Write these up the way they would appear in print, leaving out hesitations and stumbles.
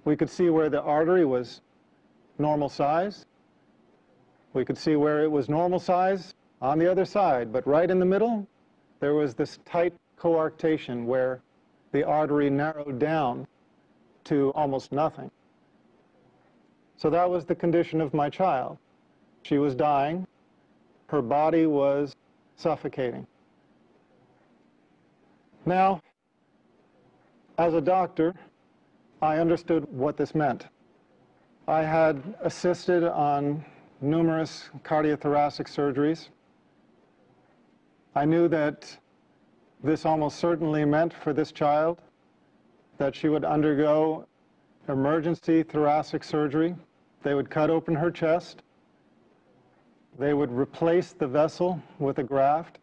We could see where the artery was normal size. We could see where it was normal size on the other side, but right in the middle, there was this tight coarctation where the artery narrowed down to almost nothing. So that was the condition of my child. She was dying. Her body was suffocating. Now, as a doctor, I understood what this meant. I had assisted on numerous cardiothoracic surgeries. I knew that this almost certainly meant for this child that she would undergo emergency thoracic surgery. They would cut open her chest. They would replace the vessel with a graft.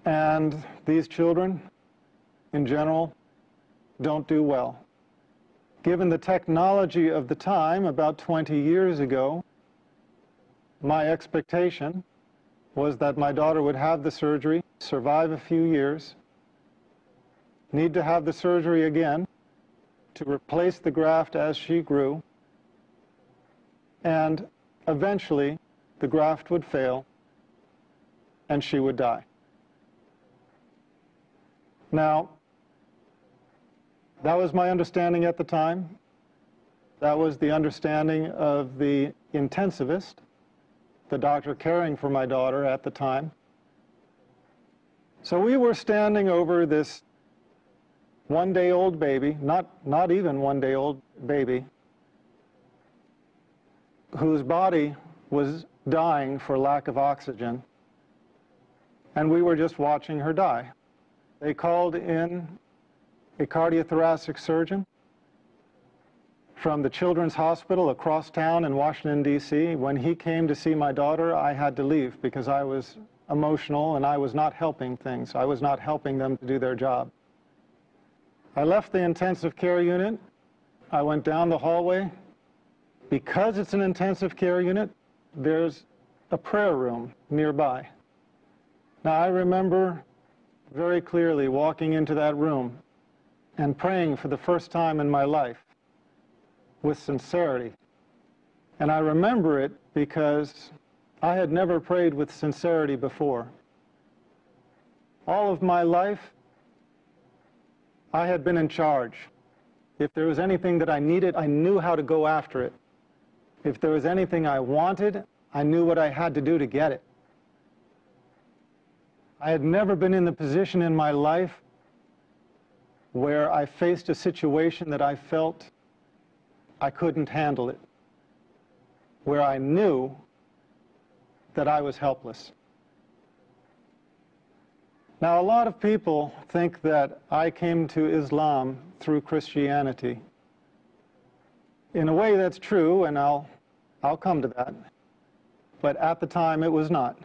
And these children, in general, don't do well. Given the technology of the time, about 20 years ago, my expectation was that my daughter would have the surgery, survive a few years, need to have the surgery again to replace the graft as she grew, and eventually the graft would fail and she would die. Now, that was my understanding at the time. That was the understanding of the intensivist, the doctor caring for my daughter at the time. So we were standing over this one-day-old baby, not even one-day-old baby, whose body was dying for lack of oxygen, and we were just watching her die. They called in a cardiothoracic surgeon from the Children's Hospital across town in Washington, D.C. When he came to see my daughter, I had to leave because I was emotional and I was not helping things. I was not helping them to do their job. I left the intensive care unit. I went down the hallway. Because it's an intensive care unit, there's a prayer room nearby. Now, I remember very clearly walking into that room and praying for the first time in my life with sincerity. And I remember it because I had never prayed with sincerity before. All of my life, I had been in charge. If there was anything that I needed, I knew how to go after it. If there was anything I wanted, I knew what I had to do to get it. I had never been in the position in my life where I faced a situation that I felt I couldn't handle it, where I knew that I was helpless. Now, a lot of people think that I came to Islam through Christianity. In a way, that's true, and I'll come to that. But at the time, it was not.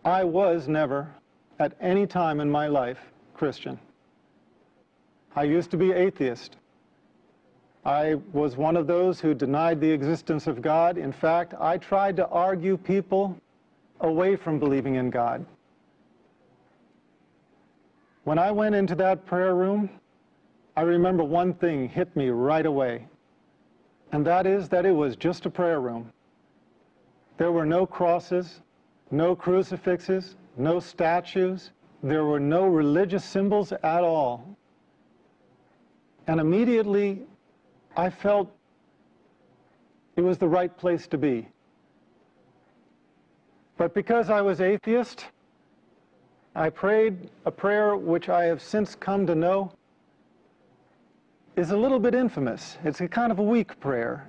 I was never, at any time in my life, Christian. I used to be atheist. I was one of those who denied the existence of God. In fact, I tried to argue people away from believing in God. When I went into that prayer room, I remember one thing hit me right away, and that is that it was just a prayer room. There were no crosses, no crucifixes, no statues. There were no religious symbols at all. And immediately, I felt it was the right place to be. But because I was atheist, I prayed a prayer which I have since come to know is a little bit infamous. It's a kind of a weak prayer,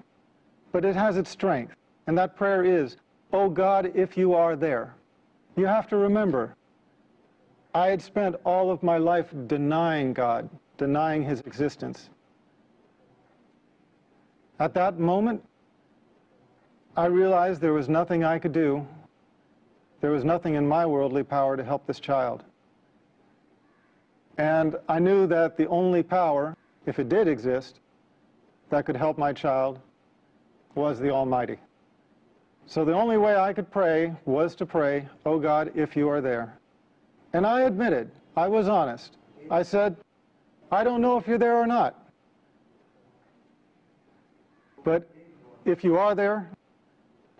but it has its strength. And that prayer is, "Oh God, if you are there." You have to remember, I had spent all of my life denying God, denying His existence. At that moment, I realized there was nothing I could do. There was nothing in my worldly power to help this child. And I knew that the only power, if it did exist, that could help my child was the Almighty. So the only way I could pray was to pray, "Oh God, if you are there." And I admitted, I was honest. I said, "I don't know if you're there or not. but if you are there,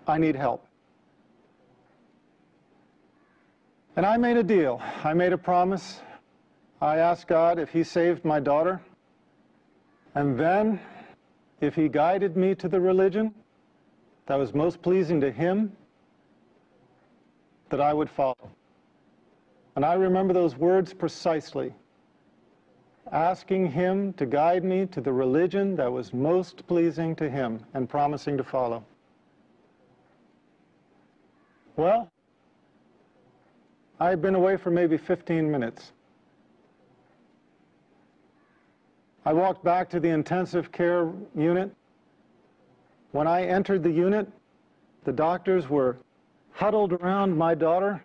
I need help. And I made a deal. I made a promise. I asked God if he saved my daughter, and then if he guided me to the religion that was most pleasing to him, that I would follow. And I remember those words precisely, asking him to guide me to the religion that was most pleasing to him and promising to follow. Well, I had been away for maybe 15 minutes. I walked back to the intensive care unit. When I entered the unit, the doctors were huddled around my daughter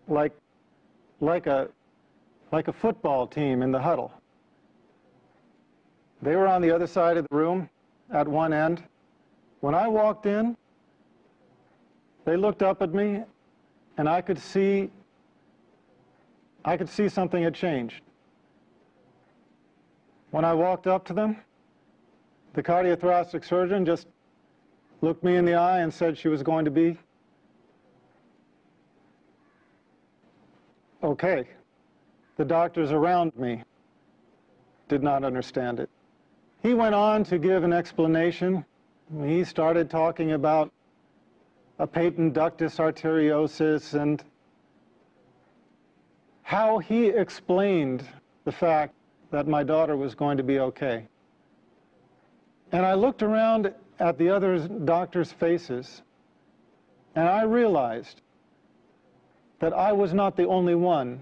like a football team in the huddle. They were on the other side of the room at one end. When I walked in, they looked up at me, and I could see something had changed. When I walked up to them, the cardiothoracic surgeon just looked me in the eye and said she was going to be okay. The doctors around me did not understand it. He went on to give an explanation. He started talking about a patent ductus arteriosus and how he explained the fact that my daughter was going to be okay. And I looked around at the other doctors' faces, and I realized that I was not the only one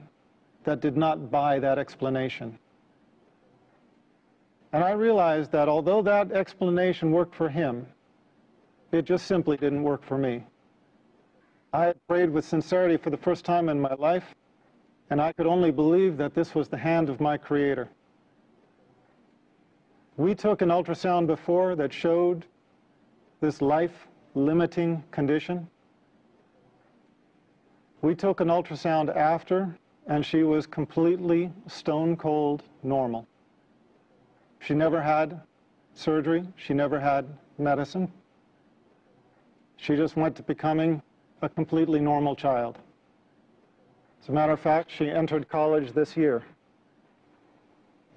that did not buy that explanation. And I realized that although that explanation worked for him, it just simply didn't work for me. I had prayed with sincerity for the first time in my life, and I could only believe that this was the hand of my Creator. We took an ultrasound before that showed this life-limiting condition. We took an ultrasound after, and she was completely stone-cold normal. She never had surgery. She never had medicine. She just went to becoming a completely normal child. As a matter of fact, she entered college this year.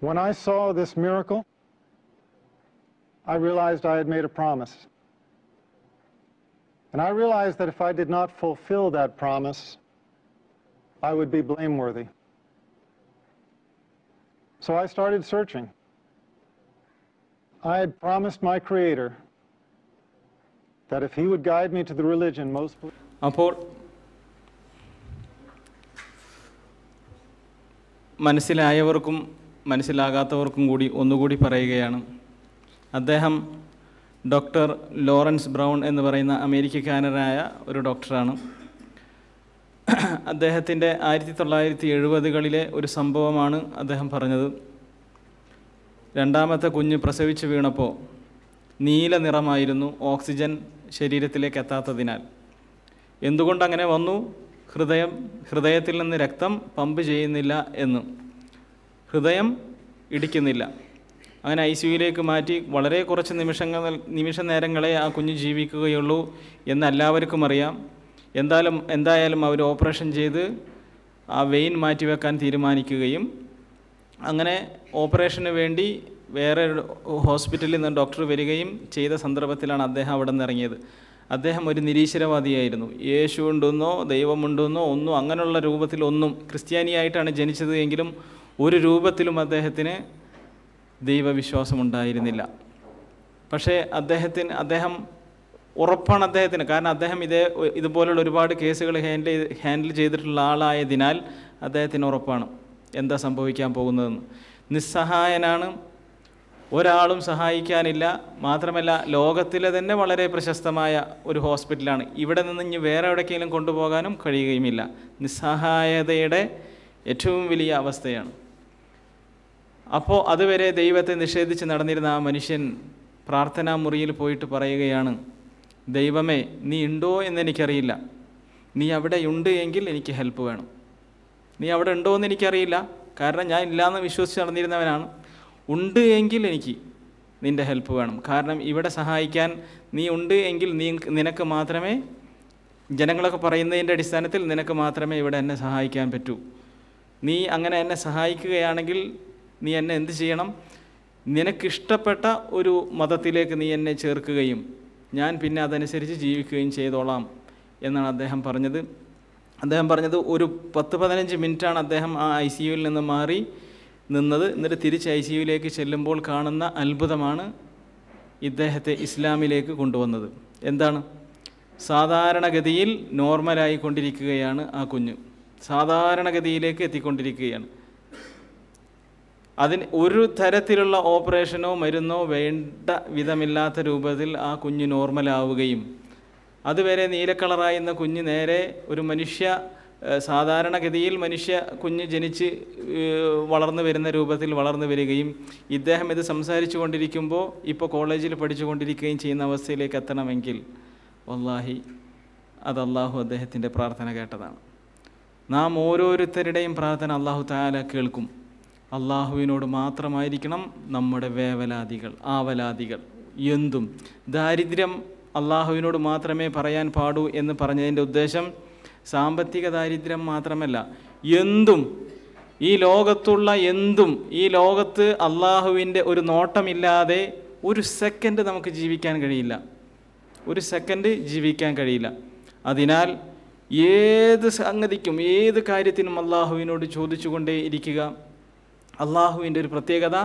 When I saw this miracle, I realized I had made a promise. And I realized that if I did not fulfill that promise, I would be blameworthy. So I started searching. I had promised my Creator that if he would guide me to the religion most... അപ്പോൾ മനസ്സിലായവർക്കും മനസ്സിലാകാത്തവർക്കും കൂടി ഒന്നുകൂടി പറയുകയാണ്. അദ്ദേഹം doctor Lawrence brown എന്ന് പറയുന്ന അമേരിക്കക്കാരനായ ഒരു ഡോക്ടറാണ്. അദ്ദേഹത്തിൻ്റെ 1970-കളിലെ ഒരു സംഭവമാണ് അദ്ദേഹം പറഞ്ഞത്. രണ്ടാമത്തെ കുഞ്ഞ് പ്രസവിച്ച് വീണപ്പോൾ നീല നിറമായിരുന്നു, ഓക്സിജൻ ശരീരത്തിലേക്ക് എത്താത്തതിനാൽ. എന്തുകൊണ്ടങ്ങനെ വന്നു? ഹൃദയത്തിൽ നിന്ന് രക്തം പമ്പ് ചെയ്യുന്നില്ല എന്ന്. ഹൃദയം ഇടിക്കുന്നില്ല. അങ്ങനെ ICUയിലേക്ക് മാറ്റി വളരെ കുറച്ച് നിമിഷ നേരങ്ങളെ ആ കുഞ്ഞ് ജീവിക്കുകയുള്ളൂ എന്ന് എല്ലാവർക്കും അറിയാം. എന്തായാലും അവർ ഓപ്പറേഷൻ ചെയ്ത് ആ വെയിൻ മാറ്റിവെക്കാൻ തീരുമാനിക്കുകയും അങ്ങനെ ഓപ്പറേഷന് വേണ്ടി വേറെ ഹോസ്പിറ്റലിൽ നിന്ന് ഡോക്ടർ വരികയും ചെയ്ത സന്ദർഭത്തിലാണ് അദ്ദേഹം അവിടെ നിന്ന് ഇറങ്ങിയത്. അദ്ദേഹം ഒരു നിരീശ്വരവാദിയായിരുന്നു. യേശു ഉണ്ടെന്നോ ദൈവമുണ്ടെന്നോ ഒന്നും അങ്ങനെയുള്ള രൂപത്തിലൊന്നും, ക്രിസ്ത്യാനിയായിട്ടാണ് ജനിച്ചത് എങ്കിലും ഒരു രൂപത്തിലും അദ്ദേഹത്തിന് ദൈവവിശ്വാസമുണ്ടായിരുന്നില്ല. പക്ഷേ അദ്ദേഹം ഉറപ്പാണ് അദ്ദേഹത്തിന്, കാരണം അദ്ദേഹം ഇതുപോലുള്ള ഒരുപാട് കേസുകൾ ഹാൻഡിൽ ചെയ്തിട്ടുള്ള ആളായതിനാൽ അദ്ദേഹത്തിന് ഉറപ്പാണ് എന്താ സംഭവിക്കാൻ പോകുന്നതെന്ന്. നിസ്സഹായനാണ്, ഒരാളും സഹായിക്കാനില്ല. മാത്രമല്ല ലോകത്തിലെ തന്നെ വളരെ പ്രശസ്തമായ ഒരു ഹോസ്പിറ്റലാണ്. ഇവിടെ നിന്ന് ഇനി വേറെ എവിടേക്കെങ്കിലും കൊണ്ടുപോകാനും കഴിയുകയുമില്ല. നിസ്സഹായതയുടെ ഏറ്റവും വലിയ അവസ്ഥയാണ്. അപ്പോൾ അതുവരെ ദൈവത്തെ നിഷേധിച്ച് നടന്നിരുന്ന ആ മനുഷ്യൻ പ്രാർത്ഥനാ മുറിയിൽ പോയിട്ട് പറയുകയാണ്, ദൈവമേ നീ ഉണ്ടോ എന്നെനിക്കറിയില്ല, നീ അവിടെ ഉണ്ട് എങ്കിൽ എനിക്ക് ഹെൽപ്പ് വേണം. നീ അവിടെ ഉണ്ടോ എന്ന് എനിക്കറിയില്ല, കാരണം ഞാൻ ഇല്ലയെന്ന് വിശ്വസിച്ച് നടന്നിരുന്നവനാണ്. ഉണ്ട് എങ്കിൽ എനിക്ക് നിൻ്റെ ഹെൽപ്പ് വേണം. കാരണം ഇവിടെ സഹായിക്കാൻ നീ ഉണ്ട് എങ്കിൽ നിനക്ക് മാത്രമേ, ജനങ്ങളൊക്കെ പറയുന്നതിൻ്റെ അടിസ്ഥാനത്തിൽ നിനക്ക് മാത്രമേ ഇവിടെ എന്നെ സഹായിക്കാൻ പറ്റൂ. നീ അങ്ങനെ എന്നെ സഹായിക്കുകയാണെങ്കിൽ നീ എന്നെ എന്ത് ചെയ്യണം? നിനക്കിഷ്ടപ്പെട്ട ഒരു മതത്തിലേക്ക് നീ എന്നെ ചേർക്കുകയും ഞാൻ പിന്നെ അതനുസരിച്ച് ജീവിക്കുകയും ചെയ്തോളാം എന്നാണ് അദ്ദേഹം പറഞ്ഞത്. അദ്ദേഹം പറഞ്ഞത് ഒരു 10-15 മിനിറ്റാണ് അദ്ദേഹം ആ ICUവിൽ നിന്ന് മാറി നിന്നത്. എന്നിട്ട് തിരിച്ച് ICUവിലേക്ക് ചെല്ലുമ്പോൾ കാണുന്ന അത്ഭുതമാണ് ഇദ്ദേഹത്തെ ഇസ്ലാമിലേക്ക് കൊണ്ടുവന്നത്. എന്താണ്? സാധാരണഗതിയിൽ നോർമലായി കൊണ്ടിരിക്കുകയാണ് ആ കുഞ്ഞ്, സാധാരണഗതിയിലേക്ക് എത്തിക്കൊണ്ടിരിക്കുകയാണ്. അതിന് ഒരു തരത്തിലുള്ള ഓപ്പറേഷനോ മരുന്നോ വേണ്ട വിധമില്ലാത്ത രൂപത്തിൽ ആ കുഞ്ഞ് നോർമലാവുകയും അതുവരെ നീലക്കളറായിരുന്ന കുഞ്ഞ് നേരെ ഒരു സാധാരണഗതിയിൽ മനുഷ്യ കുഞ്ഞ് ജനിച്ച് വളർന്നു വരുന്ന രൂപത്തിൽ വളർന്നു വരികയും ഇദ്ദേഹം ഇത് സംസാരിച്ചു കൊണ്ടിരിക്കുമ്പോൾ ഇപ്പോൾ കോളേജിൽ പഠിച്ചു കൊണ്ടിരിക്കുകയും ചെയ്യുന്ന അവസ്ഥയിലേക്ക് എത്തണമെങ്കിൽ വല്ലാഹി അത് അള്ളാഹു അദ്ദേഹത്തിൻ്റെ പ്രാർത്ഥന കേട്ടതാണ്. നാം ഓരോരുത്തരുടെയും പ്രാർത്ഥന അള്ളാഹു തആല കേൾക്കും. അള്ളാഹുവിനോട് മാത്രമായിരിക്കണം നമ്മുടെ വേവലാതികൾ, ആവലാതികൾ. എന്തും ദാരിദ്ര്യം അള്ളാഹുവിനോട് മാത്രമേ പറയാൻ പാടൂ എന്ന് പറഞ്ഞതിൻ്റെ ഉദ്ദേശം സാമ്പത്തിക ദാരിദ്ര്യം മാത്രമല്ല, എന്തും, ഈ ലോകത്തുള്ള എന്തും, ഈ ലോകത്ത് അള്ളാഹുവിൻ്റെ ഒരു നോട്ടമില്ലാതെ ഒരു സെക്കൻഡ് നമുക്ക് ജീവിക്കാൻ കഴിയില്ല, ഒരു സെക്കൻഡ് ജീവിക്കാൻ കഴിയില്ല. അതിനാൽ ഏത് സംഗതിക്കും ഏത് കാര്യത്തിനും അള്ളാഹുവിനോട് ചോദിച്ചു കൊണ്ടേ ഇരിക്കുക. അള്ളാഹുവിൻ്റെ ഒരു പ്രത്യേകത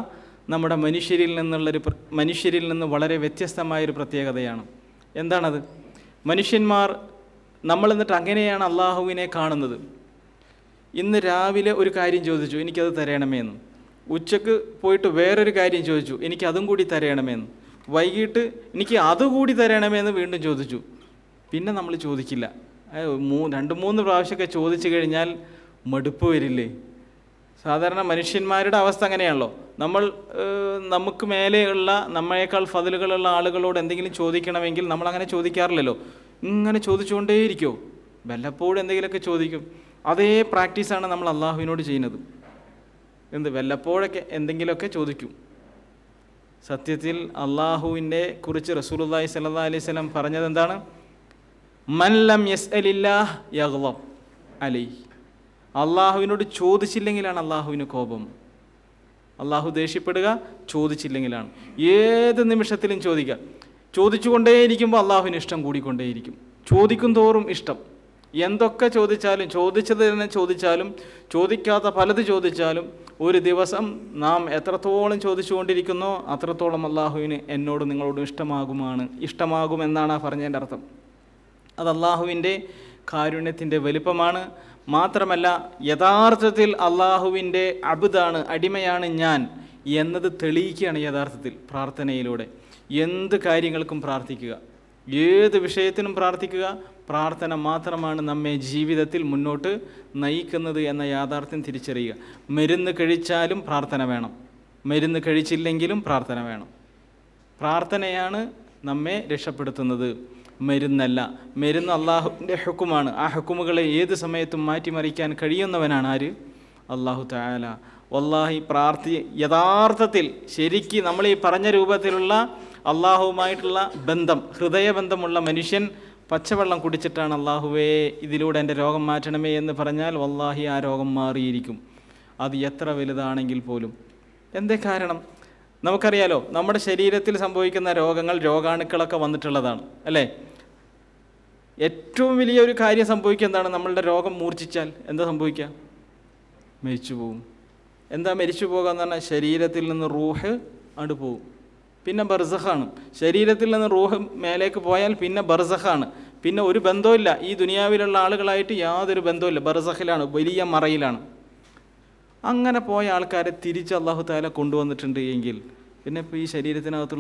നമ്മുടെ മനുഷ്യരിൽ നിന്ന് വളരെ വ്യത്യസ്തമായൊരു പ്രത്യേകതയാണ്. എന്താണത്? മനുഷ്യന്മാർ നമ്മൾ എന്നിട്ട് അങ്ങനെയാണ് അള്ളാഹുവിനെ കാണുന്നത്. ഇന്ന് രാവിലെ ഒരു കാര്യം ചോദിച്ചു, എനിക്കത് തരണമേന്ന്. ഉച്ചക്ക് പോയിട്ട് വേറൊരു കാര്യം ചോദിച്ചു, എനിക്കതും കൂടി തരണമേന്ന്. വൈകിട്ട് എനിക്ക് അതുകൂടി തരണമേന്ന് വീണ്ടും ചോദിച്ചു. പിന്നെ നമ്മൾ ചോദിക്കില്ല. 2-3 പ്രാവശ്യമൊക്കെ ചോദിച്ചു കഴിഞ്ഞാൽ മടുപ്പ് വരില്ലേ? സാധാരണ മനുഷ്യന്മാരുടെ അവസ്ഥ അങ്ങനെയാണല്ലോ. നമുക്ക് മേലെയുള്ള നമ്മളെക്കാൾ ഫضലുകളുള്ള ആളുകളോട് എന്തെങ്കിലും ചോദിക്കണമെങ്കിൽ നമ്മളങ്ങനെ ചോദിക്കാറില്ലല്ലോ. ഇങ്ങനെ ചോദിച്ചുകൊണ്ടേയിരിക്കുമോ? വല്ലപ്പോഴും എന്തെങ്കിലുമൊക്കെ ചോദിക്കും. അതേ പ്രാക്ടീസാണ് നമ്മൾ അള്ളാഹുവിനോട് ചെയ്യുന്നത്. വല്ലപ്പോഴൊക്കെ എന്തെങ്കിലുമൊക്കെ ചോദിക്കും. സത്യത്തിൽ അള്ളാഹുവിൻ്റെ കുറിച്ച് റസൂലുള്ളാഹി സ്വല്ലല്ലാഹി അലൈഹി വസല്ലം പറഞ്ഞത് എന്താണ്? മൻ ലം യസ്അലില്ലാഹ് യഗ്ളബ് അലൈഹി. അള്ളാഹുവിനോട് ചോദിച്ചില്ലെങ്കിലാണ് അള്ളാഹുവിന് കോപം. അള്ളാഹു ദേഷ്യപ്പെടുക ചോദിച്ചില്ലെങ്കിലാണ്. ഏത് നിമിഷത്തിലും ചോദിക്കുക. ചോദിച്ചുകൊണ്ടേയിരിക്കുമ്പോൾ അള്ളാഹുവിന് ഇഷ്ടം കൂടിക്കൊണ്ടേയിരിക്കും. ചോദിക്കും തോറും ഇഷ്ടം. എന്തൊക്കെ ചോദിച്ചാലും, ചോദിച്ചത് തന്നെ ചോദിച്ചാലും, ചോദിക്കാത്ത പലത് ചോദിച്ചാലും, ഒരു ദിവസം നാം എത്രത്തോളം ചോദിച്ചുകൊണ്ടിരിക്കുന്നോ അത്രത്തോളം അള്ളാഹുവിന് എന്നോടും നിങ്ങളോടും ഇഷ്ടമാകുമെന്നാണ് ആ പറഞ്ഞതിൻ്റെ അർത്ഥം. അത് അള്ളാഹുവിൻ്റെ കാരുണ്യത്തിൻ്റെ വലിപ്പമാണ്. മാത്രമല്ല യഥാർത്ഥത്തിൽ അള്ളാഹുവിൻ്റെ അബ്ദാണ്, അടിമയാണ് ഞാൻ എന്നത് തെളിയിക്കുകയാണ് യഥാർത്ഥത്തിൽ പ്രാർത്ഥനയിലൂടെ. എന്ത് കാര്യങ്ങൾക്കും പ്രാർത്ഥിക്കുക, ഏത് വിഷയത്തിനും പ്രാർത്ഥിക്കുക. പ്രാർത്ഥന മാത്രമാണ് നമ്മെ ജീവിതത്തിൽ മുന്നോട്ട് നയിക്കുന്നത് എന്ന യാഥാർത്ഥ്യം തിരിച്ചറിയുക. മരുന്ന് കഴിച്ചാലും പ്രാർത്ഥന വേണം, മരുന്ന് കഴിച്ചില്ലെങ്കിലും പ്രാർത്ഥന വേണം. പ്രാർത്ഥനയാണ് നമ്മെ രക്ഷപ്പെടുത്തുന്നത്, മരുന്നല്ല. മരുന്ന് അള്ളാഹുവിൻ്റെ ഹുക്കുമാണ്. ആ ഹുക്കുമുകളെ ഏത് സമയത്തും മാറ്റിമറിക്കാൻ കഴിയുന്നവനാണ് ആര്? അള്ളാഹു തആല. വല്ലാഹി യഥാർത്ഥത്തിൽ ശരിക്ക് നമ്മൾ ഈ പറഞ്ഞ രൂപത്തിലുള്ള അള്ളാഹുവുമായിട്ടുള്ള ബന്ധം, ഹൃദയബന്ധമുള്ള മനുഷ്യൻ പച്ചവെള്ളം കുടിച്ചിട്ടാണ് അള്ളാഹുവേ ഇതിലൂടെ എൻ്റെ രോഗം മാറ്റണമേ എന്ന് പറഞ്ഞാൽ വല്ലാഹി ആ രോഗം മാറിയിരിക്കും, അത് എത്ര വലുതാണെങ്കിൽ പോലും. എന്തേ കാരണം? നമുക്കറിയാലോ, നമ്മുടെ ശരീരത്തിൽ സംഭവിക്കുന്ന രോഗങ്ങൾ രോഗാണുക്കളൊക്കെ വന്നിട്ടുള്ളതാണ് അല്ലേ? ഏറ്റവും വലിയൊരു കാര്യം സംഭവിക്കുക എന്താണ്? നമ്മളുടെ രോഗം മൂർച്ഛിച്ചാൽ എന്താ സംഭവിക്കുക? മരിച്ചു പോവും. എന്താ മരിച്ചു പോകുക എന്ന് പറഞ്ഞാൽ ശരീരത്തിൽ നിന്ന് റൂഹ് അങ്ങോട്ട് പോവും. പിന്നെ ബർസഖാണ്. ശരീരത്തിൽ നിന്ന് റൂഹ് മേലേക്ക് പോയാൽ പിന്നെ ബർസഖാണ്. പിന്നെ ഒരു ബന്ധമില്ല, ഈ ദുനിയാവിലുള്ള ആളുകളായിട്ട് യാതൊരു ബന്ധമില്ല, ബർസഖിലാണ്, വലിയ മറയിലാണ്. അങ്ങനെ പോയ ആൾക്കാരെ തിരിച്ച് അല്ലാഹു തആല കൊണ്ടുവന്നിട്ടുണ്ട് എങ്കിൽ പിന്നെ ഇപ്പോൾ ഈ ശരീരത്തിനകത്തുള്ള